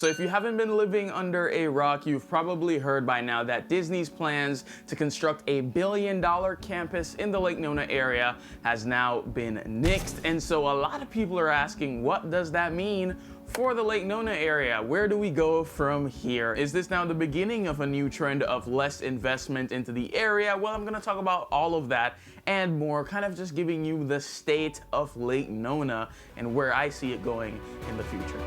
So if you haven't been living under a rock, you've probably heard by now that Disney's plans to construct a billion-dollar campus in the Lake Nona area has now been nixed. And so a lot of people are asking, what does that mean for the Lake Nona area? Where do we go from here? Is this now the beginning of a new trend of less investment into the area? Well, I'm gonna talk about all of that and more, kind of just giving you the state of Lake Nona and where I see it going in the future.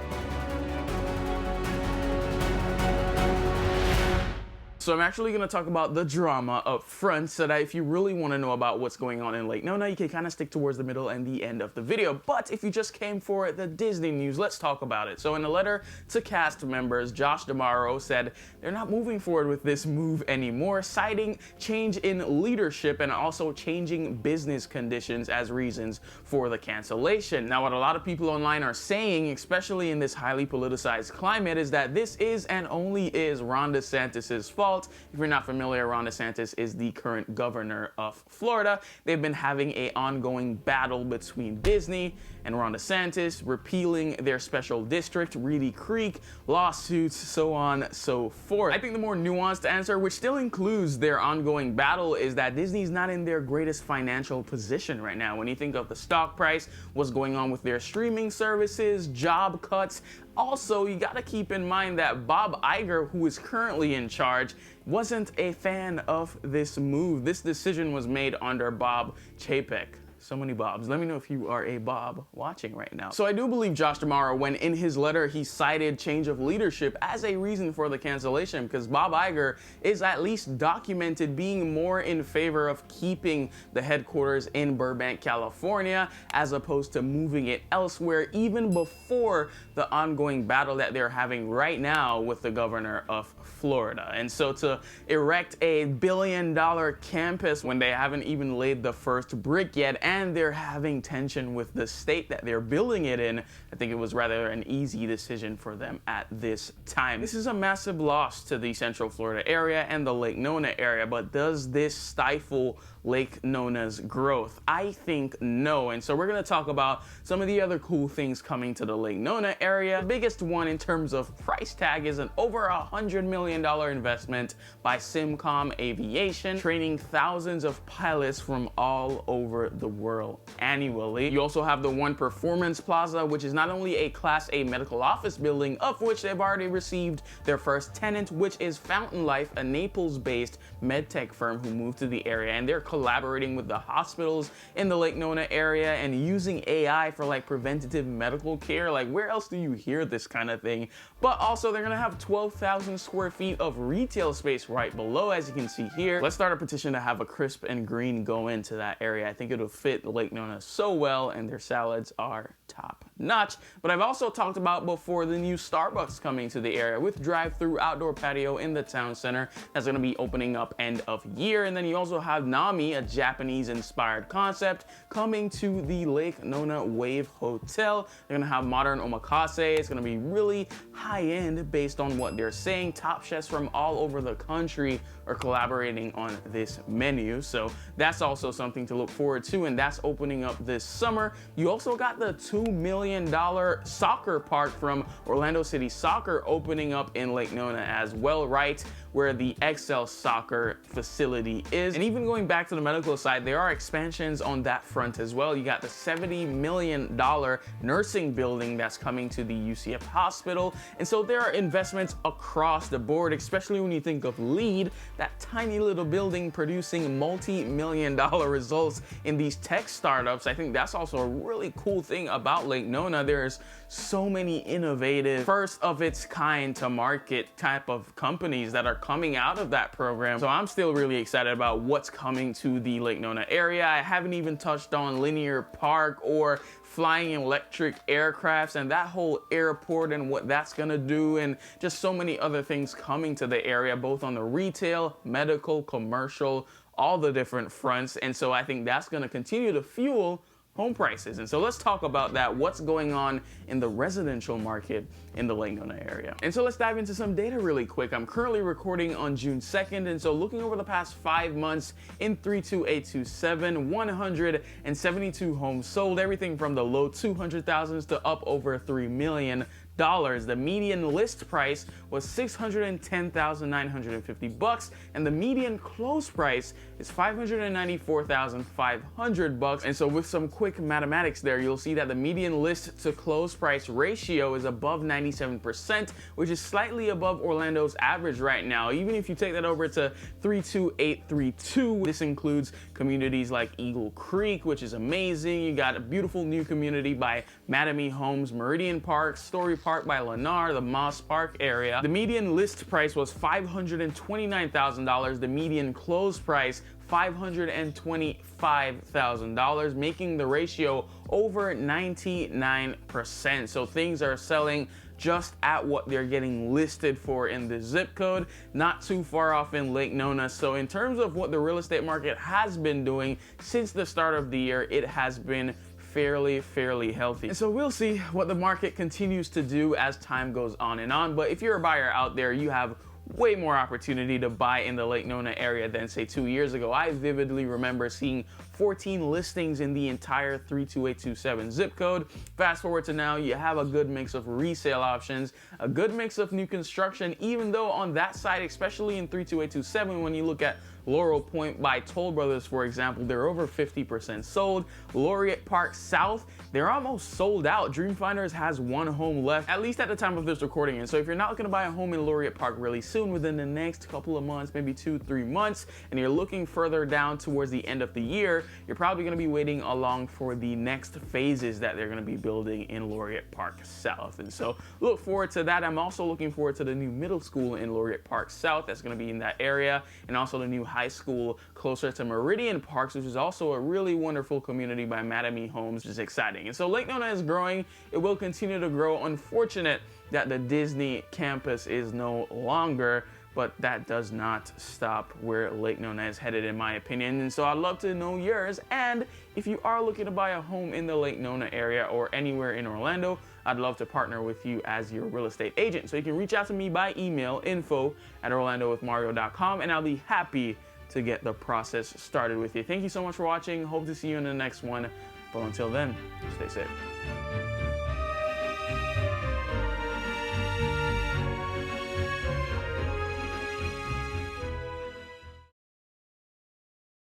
So I'm actually going to talk about the drama up front so that if you really want to know about what's going on in Lake Nona, you can kind of stick towards the middle and the end of the video. But if you just came for the Disney news, let's talk about it. So in a letter to cast members, Josh D'Amaro said they're not moving forward with this move anymore, citing change in leadership and also changing business conditions as reasons for the cancellation. Now, what a lot of people online are saying, especially in this highly politicized climate, is that this is and only is Ron DeSantis's fault. If you're not familiar, Ron DeSantis is the current governor of Florida. They've been having an ongoing battle between Disney and Ron DeSantis, repealing their special district, Reedy Creek, lawsuits, so on, so forth. I think the more nuanced answer, which still includes their ongoing battle, is that Disney's not in their greatest financial position right now. When you think of the stock price, what's going on with their streaming services, job cuts. Also, you gotta keep in mind that Bob Iger, who is currently in charge, wasn't a fan of this move. This decision was made under Bob Chapek. So many Bobs. Let me know if you are a Bob watching right now. So I do believe Josh D'Amaro, when in his letter he cited change of leadership as a reason for the cancellation, because Bob Iger is at least documented being more in favor of keeping the headquarters in Burbank, California, as opposed to moving it elsewhere, even before the ongoing battle that they're having right now with the governor of Florida. And so to erect a billion-dollar campus when they haven't even laid the first brick yet, and they're having tension with the state that they're building it in, I think it was rather an easy decision for them at this time. This is a massive loss to the Central Florida area and the Lake Nona area, but does this stifle Lake Nona's growth? I think no. And so we're going to talk about some of the other cool things coming to the Lake Nona area. The biggest one in terms of price tag is an over $100 million investment by Simcom Aviation, training thousands of pilots from all over the world annually. You also have the One Performance Plaza, which is not only a Class A medical office building, of which they've already received their first tenant, which is Fountain Life, a Naples-based medtech firm who moved to the area, and they're collaborating with the hospitals in the Lake Nona area and using AI for like preventative medical care. Like, where else do you hear this kind of thing? But also they're gonna have 12,000 square feet of retail space right below, as you can see here. Let's start a petition to have a crisp and green go into that area. I think it'll fit Lake Nona so well, and their salads are top notch. But I've also talked about before the new Starbucks coming to the area with drive-through outdoor patio in the town center that's going to be opening up end of year. And then you also have Nami, a Japanese inspired concept, coming to the Lake Nona Wave Hotel. They're going to have modern omakase. It's going to be really high end based on what they're saying. Top chefs from all over the country are collaborating on this menu, so that's also something to look forward to, and that's opening up this summer. You also got the $2 million soccer park from Orlando City Soccer opening up in Lake Nona as well, right where the XL Soccer facility is. And even going back to the medical side, there are expansions on that front as well. You got the $70 million nursing building that's coming to the UCF hospital. And so there are investments across the board, especially when you think of LEED, that tiny little building producing multi-million-dollar results in these tech startups. I think that's also a really cool thing about Lake Nona. There's so many innovative, first of its kind to market type of companies that are coming out of that program. So I'm still really excited about what's coming to the Lake Nona area. I haven't even touched on Linear Park or flying electric aircrafts and that whole airport and what that's gonna do, and just so many other things coming to the area, both on the retail, medical, commercial, all the different fronts. And so I think that's gonna continue to fuel home prices. And so let's talk about that, what's going on in the residential market in the Lake Nona area. And so let's dive into some data really quick. I'm currently recording on June 2nd, and so looking over the past 5 months in 32827, 172 homes sold, everything from the low 200,000s to up over $3 million The median list price was $610,950, and the median close price is $594,500. And so with some quick mathematics there, you'll see that the median list to close price ratio is above 97%, which is slightly above Orlando's average right now. Even if you take that over to 32832, this includes communities like Eagle Creek, which is amazing. You got a beautiful new community by Mattamy Homes, Meridian Park, Story Park by Lennar, the Moss Park area. The median list price was $529,000. The median close price, $525,000, making the ratio over 99%. So things are selling just at what they're getting listed for in the zip code, not too far off in Lake Nona. So in terms of what the real estate market has been doing since the start of the year, it has been fairly healthy. And so we'll see what the market continues to do as time goes on and on. But if you're a buyer out there, you have way more opportunity to buy in the Lake Nona area than say 2 years ago. I vividly remember seeing 14 listings in the entire 32827 zip code. Fast forward to now, you have a good mix of resale options, a good mix of new construction, even though on that side, especially in 32827, when you look at Laurel Point by Toll Brothers, for example, they're over 50% sold. Laureate Park South, they're almost sold out. Dreamfinders has one home left, at least at the time of this recording. And so if you're not looking to buy a home in Laureate Park really soon, within the next couple of months, maybe 2-3 months, and you're looking further down towards the end of the year, you're probably going to be waiting along for the next phases that they're going to be building in Laureate Park South. And so look forward to that. I'm also looking forward to the new middle school in Laureate Park South that's going to be in that area, and also the new high school closer to Meridian Parks, which is also a really wonderful community by Mattamy Homes, which is exciting. And so Lake Nona is growing. It will continue to grow. Unfortunate that the Disney campus is no longer, but that does not stop where Lake Nona is headed, in my opinion. And so I'd love to know yours. And if you are looking to buy a home in the Lake Nona area or anywhere in Orlando, I'd love to partner with you as your real estate agent. So you can reach out to me by email, info@orlandowithmario.com, and I'll be happy to get the process started with you. Thank you so much for watching. Hope to see you in the next one. But until then, stay safe.